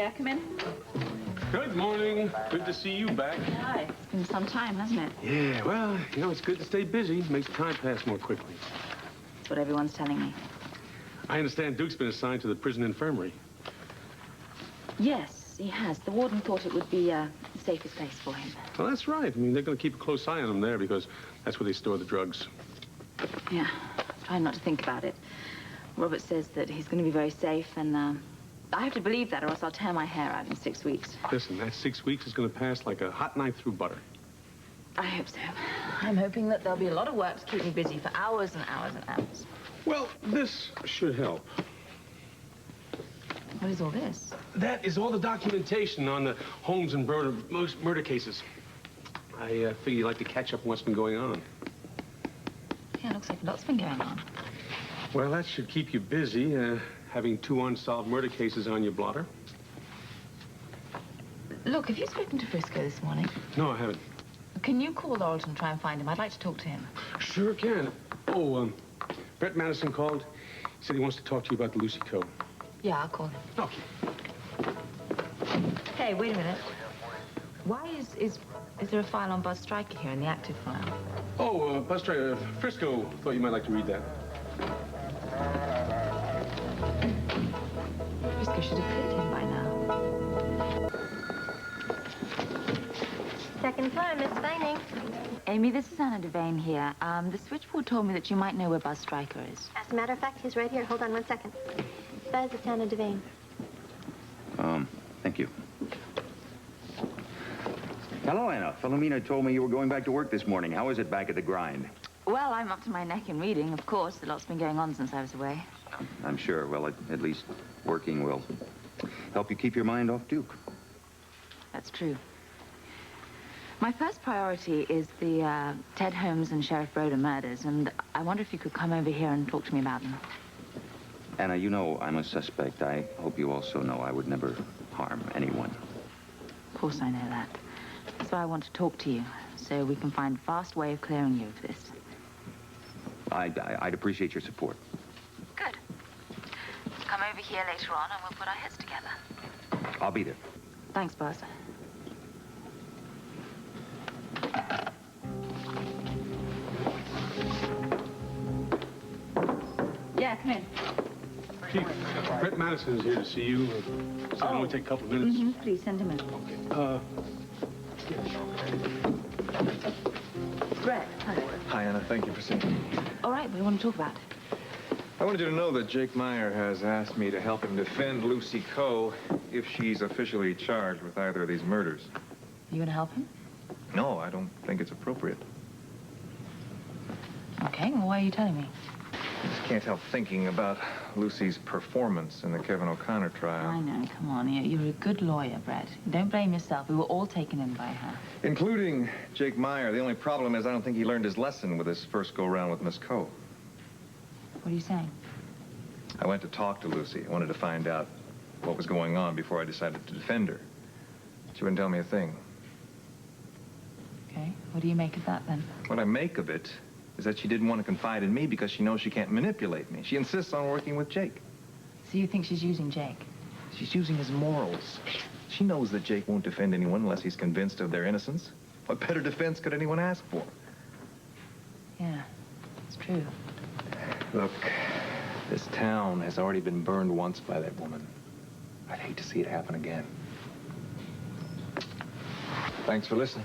May I come in? Good morning. Good to see you back. Hi. It's been some time, hasn't it? Yeah, well, you know, it's good to stay busy. Makes time pass more quickly. That's what everyone's telling me. I understand Duke's been assigned to the prison infirmary. Yes, he has. The warden thought it would be the safest place for him. Well, that's right. I mean, they're going to keep a close eye on him there because that's where they store the drugs. Yeah, trying not to think about it. Robert says that he's going to be very safe, and I have to believe that, or else I'll tear my hair out in 6 weeks. Listen, that 6 weeks is going to pass like a hot knife through butter. I hope so. I'm hoping that there'll be a lot of work to keep me busy for hours and hours and hours. Well, this should help. What is all this? That is all the documentation on the Holmes and most murder cases. I figure you'd like to catch up on what's been going on. Yeah, it looks like a lot's been going on. Well, that should keep you busy, having 2 unsolved murder cases on your blotter. Look, have you spoken to Frisco this morning? No, I haven't. Can you call Laurelton and try and find him? I'd like to talk to him. Sure can. Oh, Brett Madison called. He said he wants to talk to you about the Lucy Co. Yeah, I'll call him. Okay. Hey, wait a minute. Why is there a file on Buzz Stryker here in the active file? Oh, Buzz Stryker, Frisco thought you might like to read that. Frisco should have cleared him by now. Second floor, Miss Vining. Amy, this is Anna Devane here. The switchboard told me that you might know where Buzz Stryker is. As a matter of fact, he's right here. Hold on 1 second. Buzz, it's Anna Devane. Thank you. Hello, Anna. Philomena told me you were going back to work this morning. How is it back at the grind? Well, I'm up to my neck in reading, of course. A lot's been going on since I was away. I'm sure. Well, at least working will help you keep your mind off Duke. That's true. My first priority is the Ted Holmes and Sheriff Broder murders, and I wonder if you could come over here and talk to me about them. Anna, you know I'm a suspect. I hope you also know I would never harm anyone. Of course I know that. That's why I want to talk to you, so we can find a fast way of clearing you of this. I'd appreciate your support. Good. Come over here later on and we'll put our heads together. I'll be there. Thanks, Buzz. Yeah, come in. Chief, Brett Madison is here to see you. It'll only take a couple of minutes. Mm-hmm. Please, send him in. Brett, hi. Hi, Anna. Thank you for seeing me. All right, what do you want to talk about? I wanted you to know that Jake Meyer has asked me to help him defend Lucy Coe if she's officially charged with either of these murders. Are you going to help him? No, I don't think it's appropriate. Okay, well, why are you telling me? I just can't help thinking about Lucy's performance in the Kevin O'Connor trial. I know, come on. You're a good lawyer, Brett. Don't blame yourself. We were all taken in by her. Including Jake Meyer. The only problem is I don't think he learned his lesson with his first go-round with Miss Coe. What are you saying? I went to talk to Lucy. I wanted to find out what was going on before I decided to defend her. She wouldn't tell me a thing. Okay, what do you make of that, then? What I make of it is that she didn't want to confide in me because she knows she can't manipulate me. She insists on working with Jake. So you think she's using Jake? She's using his morals. She knows that Jake won't defend anyone unless he's convinced of their innocence. What better defense could anyone ask for? Yeah, it's true. Look, this town has already been burned once by that woman. I'd hate to see it happen again. Thanks for listening.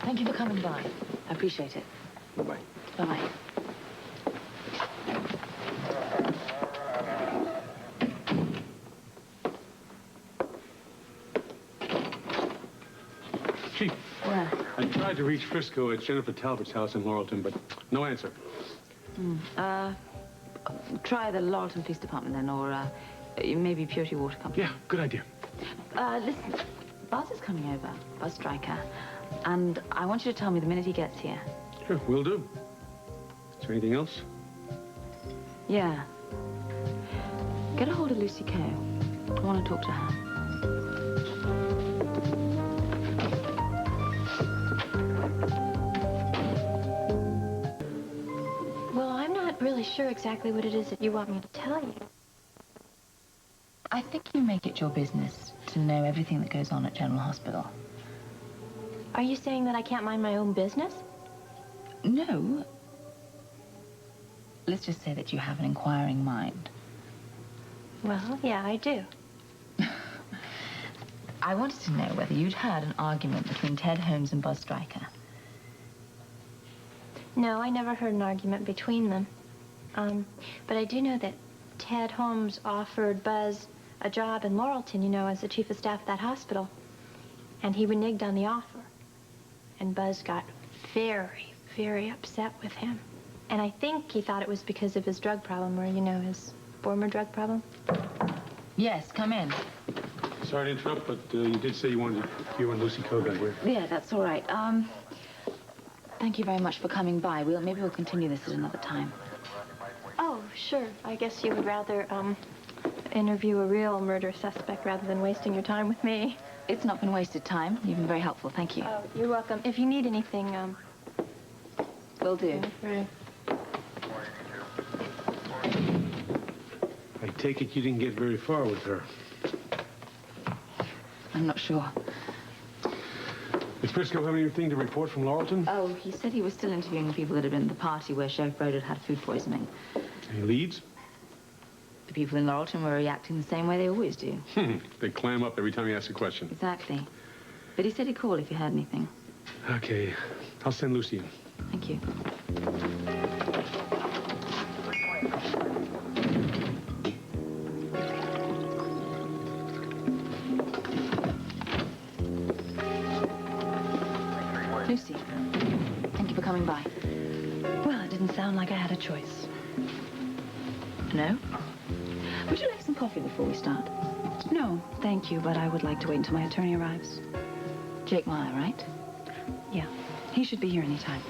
Thank you for coming by. I appreciate it. Bye-bye. Bye-bye. Chief. Where? I tried to reach Frisco at Jennifer Talbot's house in Laurelton, but no answer. Try the Laurelton Police Department, then, or maybe Purity Water Company. Yeah, good idea. Listen, Buzz is coming over, Buzz Stryker, and I want you to tell me the minute he gets here. Sure, will do. Is there anything else? Yeah. Get a hold of Lucy Coe. I want to talk to her. Well, I'm not really sure exactly what it is that you want me to tell you. I think you make it your business to know everything that goes on at General Hospital. Are you saying that I can't mind my own business? No. Let's just say that you have an inquiring mind. Well, yeah, I do. I wanted to know whether you'd heard an argument between Ted Holmes and Buzz Stryker. No, I never heard an argument between them. But I do know that Ted Holmes offered Buzz a job in Laurelton, you know, as the chief of staff at that hospital. And he reneged on the offer. And Buzz got very, very upset with him. And I think he thought it was because of his drug problem, or, you know, his former drug problem. Yes, come in. Sorry to interrupt, but you did say you wanted Lucy Coe got here. Yeah, that's all right. Thank you very much for coming by. Maybe we'll continue this at another time. Oh, sure. I guess you would rather, interview a real murder suspect rather than wasting your time with me. It's not been wasted time. You've been very helpful. Thank you. Oh, you're welcome. If you need anything, Will do. Right. I take it you didn't get very far with her. I'm not sure. Did Frisco have anything to report from Laurelton? Oh, he said he was still interviewing the people that had been at the party where Sheriff Broder had food poisoning. Any leads? The people in Laurelton were reacting the same way they always do. They clam up every time you ask a question. Exactly. But he said he'd call if you heard anything. Okay. I'll send Lucy in. Thank you. Lucy, thank you for coming by. Well, it didn't sound like I had a choice. No? Would you like some coffee before we start? No, thank you, but I would like to wait until my attorney arrives. Jake Meyer, right? Yeah, he should be here anytime.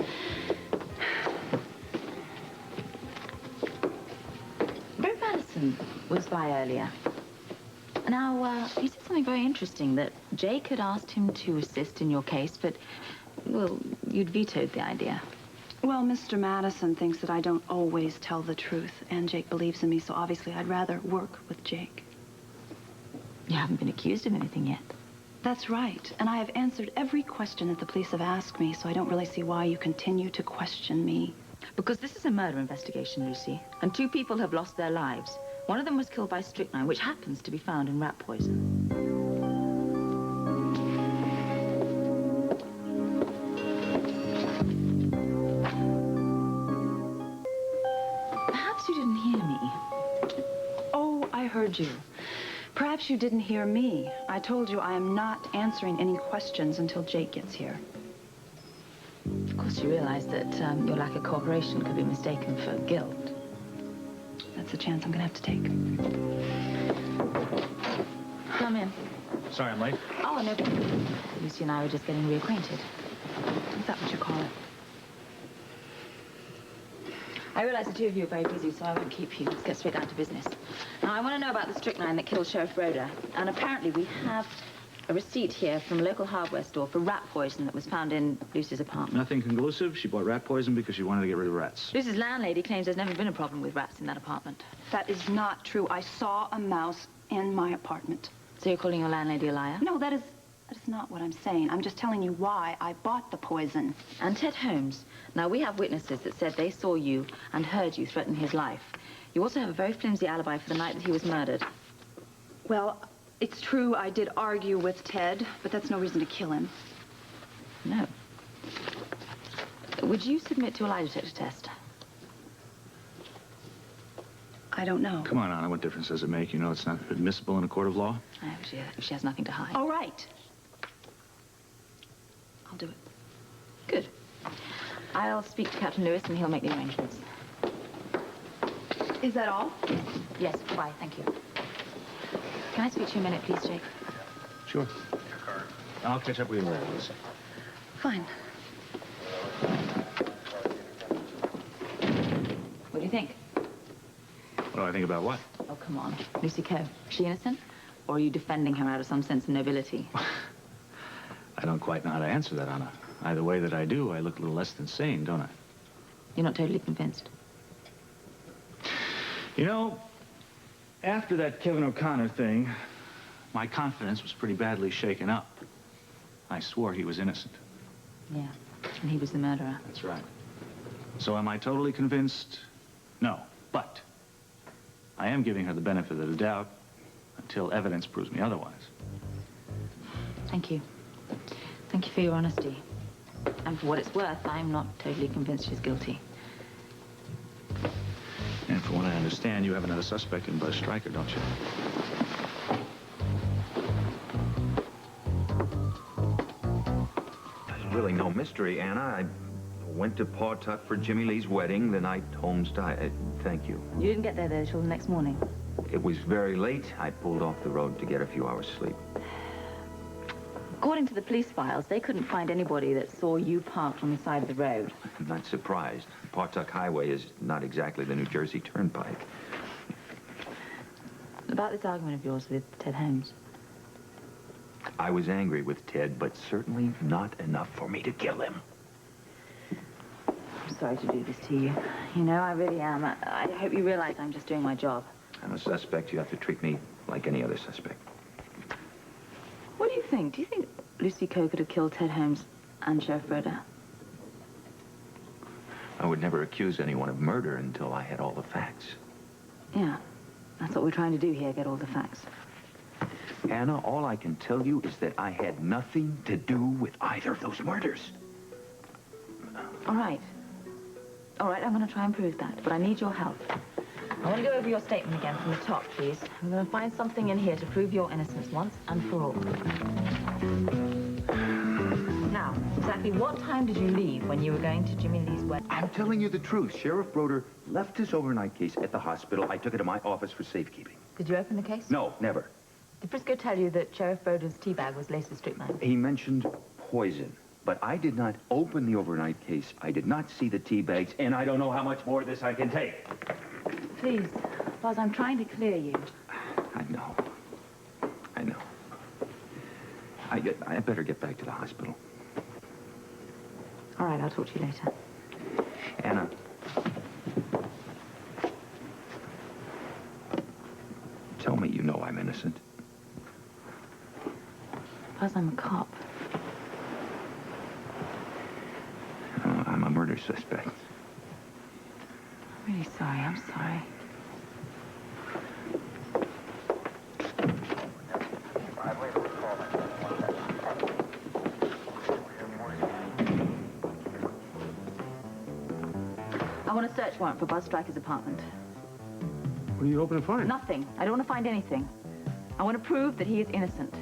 Brett Madison was by earlier. Now, he said something very interesting, that Jake had asked him to assist in your case, but, well, you'd vetoed the idea. Well, Mr. Madison thinks that I don't always tell the truth, and Jake believes in me, so obviously I'd rather work with Jake. You haven't been accused of anything yet. That's right, and I have answered every question that the police have asked me, so I don't really see why you continue to question me. Because this is a murder investigation, Lucy, and 2 people have lost their lives. One of them was killed by strychnine, which happens to be found in rat poison. Perhaps you didn't hear me. Oh, I heard you. Perhaps you didn't hear me. I told you I am not answering any questions until Jake gets here. Of course, you realize that your lack of cooperation could be mistaken for guilt. That's a chance I'm gonna have to take. Come in. Sorry, I'm late. Oh, no. Lucy and I were just getting reacquainted. Is that what you call it? I realize the 2 of you are very busy, so I won't keep you. Let's get straight down to business. Now, I want to know about the strychnine that killed Sheriff Broder. And apparently we have a receipt here from a local hardware store for rat poison that was found in Lucy's apartment. Nothing conclusive. She bought rat poison because she wanted to get rid of rats. Lucy's landlady claims there's never been a problem with rats in that apartment. That is not true. I saw a mouse in my apartment. So you're calling your landlady a liar? No, that is not what I'm saying. I'm just telling you why I bought the poison. And Ted Holmes. Now, we have witnesses that said they saw you and heard you threaten his life. You also have a very flimsy alibi for the night that he was murdered. Well, it's true I did argue with Ted, but that's no reason to kill him. No. Would you submit to a lie detector test? I don't know. Come on, Anna. What difference does it make? You know it's not admissible in a court of law. I hope she has nothing to hide. All right. I'll do it. Good. I'll speak to Captain Lewis and he'll make the arrangements. Is that all? Yes, bye, thank you. Can I speak to you a minute, please, Jake? Sure. I'll catch up with you later, Lucy. Fine. What do you think? What do I think about what? Oh, come on. Lucy Coe, is she innocent? Or are you defending her out of some sense of nobility? I don't quite know how to answer that, Anna. Either way that I do, I look a little less than sane, don't I? You're not totally convinced? You know, After that Kevin O'Connor thing, my confidence was pretty badly shaken up. I swore he was innocent. Yeah, and he was the murderer. That's right. So am I totally convinced? No, but I am giving her the benefit of the doubt until evidence proves me otherwise. Thank you. Thank you for your honesty. And for what it's worth, I'm not totally convinced she's guilty. And from what I understand, you have another suspect in Buzz Stryker, don't you? There's really no mystery, Anna. I went to Pawtuck for Jimmy Lee's wedding the night Holmes died. Thank you. You didn't get there, though, till the next morning. It was very late. I pulled off the road to get a few hours sleep. According to the police files, they couldn't find anybody that saw you parked on the side of the road. I'm not surprised. Pawtuck Highway is not exactly the New Jersey Turnpike. About this argument of yours with Ted Holmes. I was angry with Ted, but certainly not enough for me to kill him. I'm sorry to do this to you. You know, I really am. I hope you realize I'm just doing my job. I'm a suspect. You have to treat me like any other suspect. What do you think? Do you think Lucy Coe could have killed Ted Holmes and Sheriff Broder? I would never accuse anyone of murder until I had all the facts. Yeah, that's what we're trying to do here, get all the facts. Anna, all I can tell you is that I had nothing to do with either of those murders. All right. All right, I'm going to try and prove that, but I need your help. I want to go over your statement again from the top, please. I'm going to find something in here to prove your innocence once and for all. Now, exactly what time did you leave when you were going to Jimmy Lee's wedding? I'm telling you the truth. Sheriff Broder left his overnight case at the hospital. I took it to my office for safekeeping. Did you open the case? No, never. Did Briscoe tell you that Sheriff Broder's tea bag was laced with strychnine? He mentioned poison, but I did not open the overnight case. I did not see the tea bags, and I don't know how much more of this I can take. Please, Buzz, I'm trying to clear you. I know. I know. I better get back to the hospital. All right, I'll talk to you later. Anna. Tell me you know I'm innocent. Buzz, I'm a cop. I'm a murder suspect. I'm really sorry, I'm sorry. I want a search warrant for Buzz Stryker's apartment. What are you hoping to find? Nothing. I don't want to find anything. I want to prove that he is innocent.